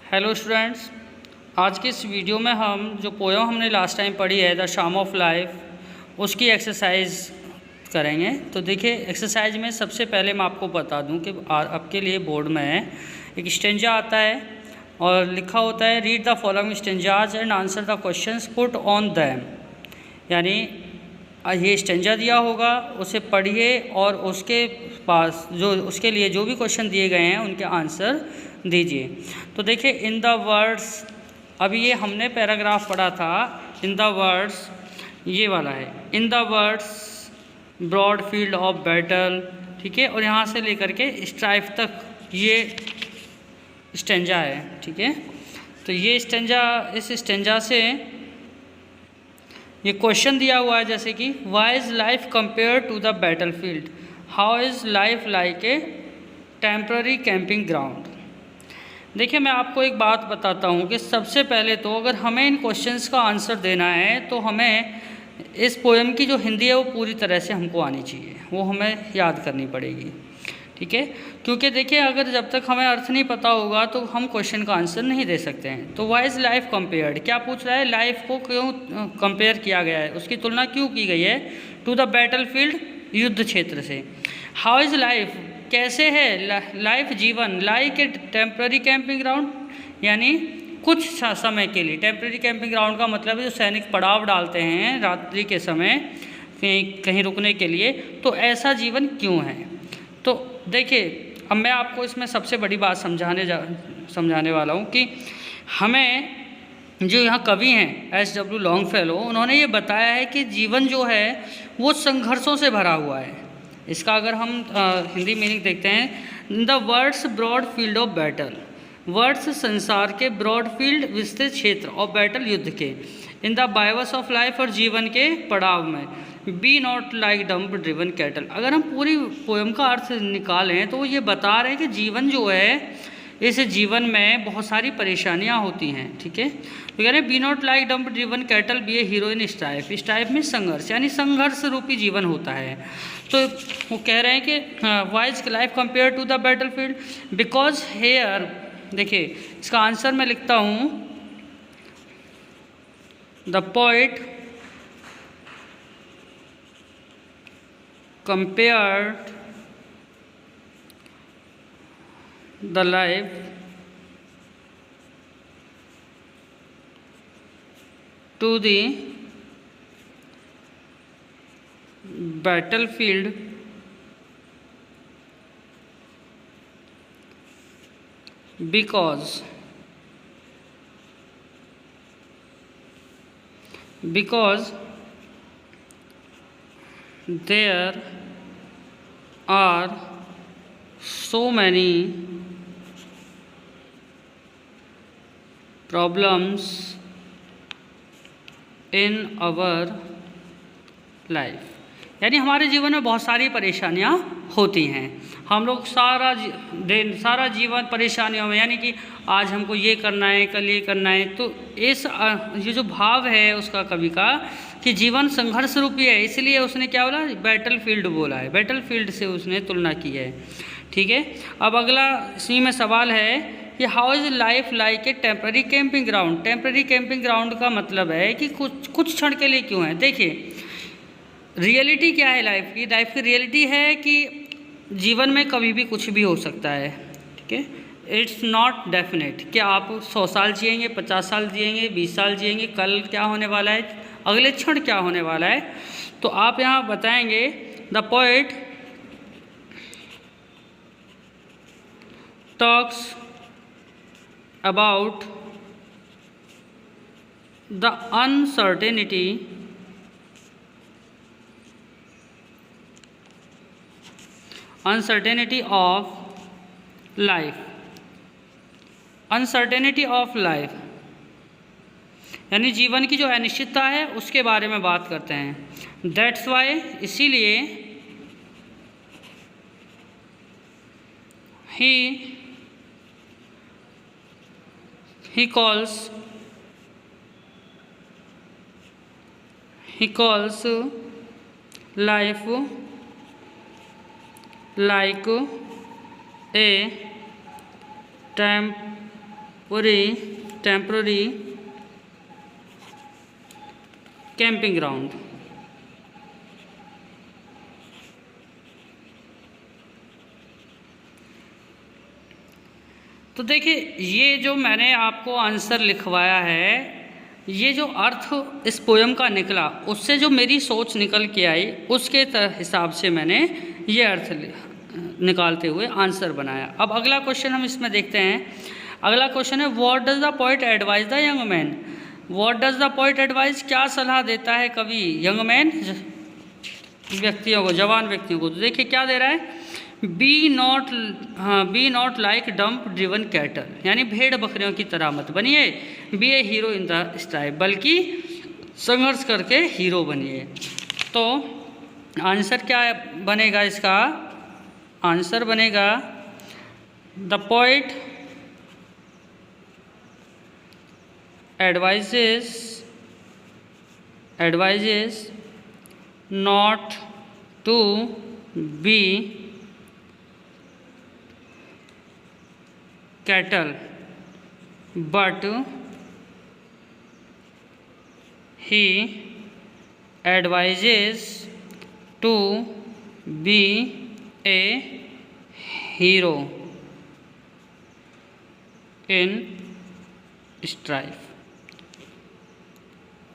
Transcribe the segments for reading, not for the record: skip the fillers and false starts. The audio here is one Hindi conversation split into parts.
हेलो स्टूडेंट्स, आज की इस वीडियो में हम जो पोयम हमने लास्ट टाइम पढ़ी है द शाम ऑफ लाइफ, उसकी एक्सरसाइज करेंगे। तो देखिए, एक्सरसाइज में सबसे पहले मैं आपको बता दूं कि आपके लिए बोर्ड में एक स्टेंजा आता है और लिखा होता है read the following stanzas and answer the questions put on them. यानी ये स्टेंजा दिया होगा, उसे पढ़िए और उसके पास जो उसके लिए जो भी क्वेश्चन दिए गए हैं उनके आंसर दीजिए। तो देखिए, इन द वर्ड्स, अभी ये हमने पैराग्राफ पढ़ा था, इन द वर्ड्स ये वाला है, in the words broad field of battle, ठीक है, और यहाँ से लेकर के स्ट्राइफ तक ये स्टेंजा है, ठीक है। तो ये स्टेंजा, इस स्टेंजा से ये क्वेश्चन दिया हुआ है, जैसे कि why is life compare to the battle field, how is life like a temporary camping ground. देखिए, मैं आपको एक बात बताता हूँ कि सबसे पहले तो अगर हमें इन क्वेश्चंस का आंसर देना है तो हमें इस पोएम की जो हिंदी है वो पूरी तरह से हमको आनी चाहिए, वो हमें याद करनी पड़ेगी, ठीक है। क्योंकि देखिए, अगर जब तक हमें अर्थ नहीं पता होगा तो हम क्वेश्चन का आंसर नहीं दे सकते हैं। तो वाई इज़ लाइफ कंपेयर्ड, क्या पूछ रहा है, लाइफ को क्यों कंपेयर किया गया है, उसकी तुलना क्यों की गई है टू द बैटल फील्ड, युद्ध क्षेत्र से। हाउ इज़ लाइफ, कैसे है लाइफ, जीवन, like a temporary camping ground, यानी कुछ समय के लिए। टेम्प्ररी कैंपिंग ग्राउंड का मतलब है जो सैनिक पड़ाव डालते हैं रात्रि के समय कहीं रुकने के लिए, तो ऐसा जीवन क्यों है। तो देखिए, अब मैं आपको इसमें सबसे बड़ी बात समझाने वाला हूँ कि हमें जो यहाँ कवि हैं S.W. लॉन्गफेलो, उन्होंने ये बताया है कि जीवन जो है वो संघर्षों से भरा हुआ है। इसका अगर हम हिंदी मीनिंग देखते हैं, the words broad field of battle, words संसार के, ब्रॉड फील्ड विस्तृत क्षेत्र, और बैटल युद्ध के, in the bivouac of life, और जीवन के पड़ाव में, be not like dumb driven cattle. अगर हम पूरी पोएम का अर्थ निकालें तो ये बता रहे हैं कि जीवन जो है, इस जीवन में बहुत सारी परेशानियां होती हैं, ठीक है। तो कह रहे हैं be not like dumb driven cattle be a hero in strife, strife में संघर्ष, यानी संघर्ष रूपी जीवन होता है। तो वो कह रहे हैं कि why is life compare to the battle field, because here, देखिए इसका आंसर मैं लिखता हूँ, the poet compared the life to the battlefield because there are so many problems in our life, यानी हमारे जीवन में बहुत सारी परेशानियां होती हैं। हम लोग सारा जीवन परेशानियों में, यानी कि आज हमको ये करना है, कल ये करना है। तो ये जो भाव है उसका कवि का कि जीवन संघर्ष रूपी है, इसलिए उसने क्या बोला, बैटल फील्ड बोला है, बैटल फील्ड से उसने तुलना की है, ठीक है। अब अगला इसी में सवाल है कि how is life like a temporary camping ground. Temporary camping ground का मतलब है कि कुछ क्षण के लिए क्यों है। देखिए, रियलिटी क्या है लाइफ की, लाइफ की रियलिटी है कि जीवन में कभी भी कुछ भी हो सकता है, ठीक है। इट्स नॉट डेफिनेट कि आप 100 साल जिएंगे, 50 साल जिएंगे, 20 साल जिएंगे, कल क्या होने वाला है, अगले क्षण क्या होने वाला है। तो आप यहाँ बताएंगे, the poet talks about the uncertainty of life, uncertainty of life, यानी जीवन की जो अनिश्चितता है उसके बारे में बात करते हैं। दैट्स वाई, इसीलिए, he calls life like a Uri temporary camping ground. तो देखिए ये जो मैंने आपको आंसर लिखवाया है, ये जो अर्थ इस पोयम का निकला उससे जो मेरी सोच निकल के आई उसके हिसाब से मैंने ये अर्थ निकालते हुए आंसर बनाया। अब अगला क्वेश्चन हम इसमें देखते हैं। अगला क्वेश्चन है what does the poet advise the young man. What does the poet advise, क्या सलाह देता है कवि यंग मैन व्यक्तियों को, जवान व्यक्तियों को। तो देखिए क्या दे रहा है, be not like dumb driven cattle, यानी भेड़ बकरियों की तरह मत बनिए। Be a hero in the strife, बल्कि संघर्ष करके हीरो बनिए। तो आंसर क्या बनेगा इसका, आंसर बनेगा the poet advises not to be cattle but he advises to be a hero in strife।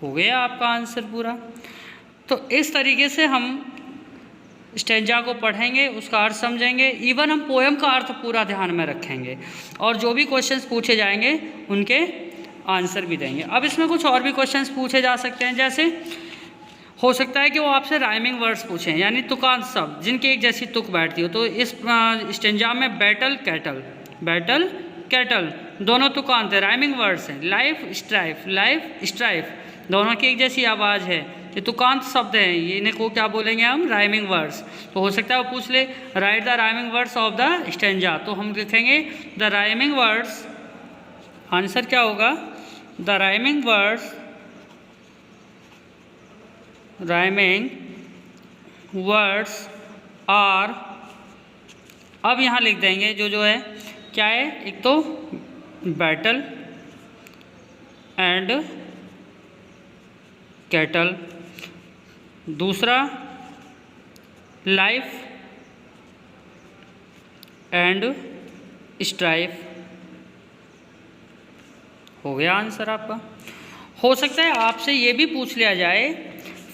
हो गया आपका आंसर पूरा। तो इस तरीके से हम स्टेंजा को पढ़ेंगे, उसका अर्थ समझेंगे, इवन हम पोएम का अर्थ पूरा ध्यान में रखेंगे और जो भी क्वेश्चंस पूछे जाएंगे उनके आंसर भी देंगे। अब इसमें कुछ और भी क्वेश्चंस पूछे जा सकते हैं, जैसे हो सकता है कि वो आपसे राइमिंग वर्ड्स पूछें, यानी तुकांत शब्द जिनकी एक जैसी तुक बैठती हो। तो इस स्टेंजा में बैटल कैटल दोनों तुकांत है, राइमिंग वर्ड्स हैं। लाइफ स्ट्राइफ दोनों की एक जैसी आवाज़ है, ये तुकांत शब्द हैं, ये इन्हें को क्या बोलेंगे हम, राइमिंग वर्ड्स। तो हो सकता है वो पूछ ले right the rhyming words of the stanza, तो हम लिखेंगे द राइमिंग वर्ड्स। आंसर क्या होगा, द राइमिंग वर्ड्स आर। अब यहाँ लिख देंगे जो है क्या है, एक तो बैटल एंड कैटल, दूसरा लाइफ एंड स्ट्राइफ। हो गया आंसर आपका। हो सकता है आपसे ये भी पूछ लिया जाए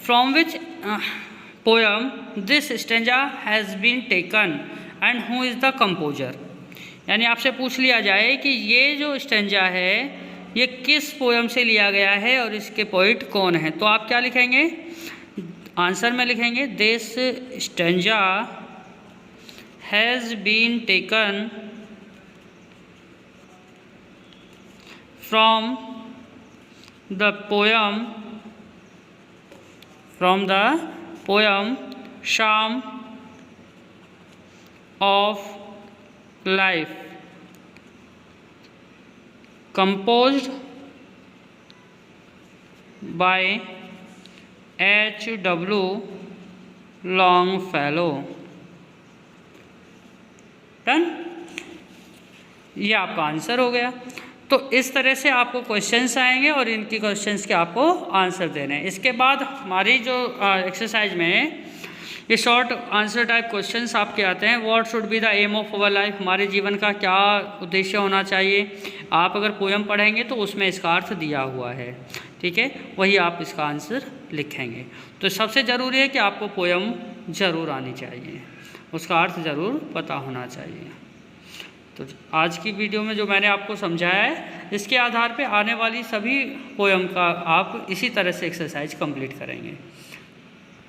from which poem this stanza has been taken and who is the composer, यानी आपसे पूछ लिया जाए कि ये जो स्टेंजा है ये किस पोएम से लिया गया है और इसके पोइट कौन है। तो आप क्या लिखेंगे, आंसर में लिखेंगे this stanza has been taken from the poem psalm of life composed by H.W. Longfellow। Done, ये आपका आंसर हो गया। तो इस तरह से आपको क्वेश्चंस आएंगे और इनकी क्वेश्चंस के आपको आंसर देने हैं। इसके बाद हमारी जो एक्सरसाइज में ये शॉर्ट आंसर टाइप क्वेश्चंस आपके आते हैं। What should be the aim of our life, हमारे जीवन का क्या उद्देश्य होना चाहिए। आप अगर पोएम पढ़ेंगे तो उसमें इसका अर्थ दिया हुआ है, ठीक है, वही आप इसका आंसर लिखेंगे। तो सबसे ज़रूरी है कि आपको पोएम ज़रूर आनी चाहिए, उसका अर्थ ज़रूर पता होना चाहिए। तो आज की वीडियो में जो मैंने आपको समझाया है, इसके आधार पे आने वाली सभी पोएम का आप इसी तरह से एक्सरसाइज कंप्लीट करेंगे।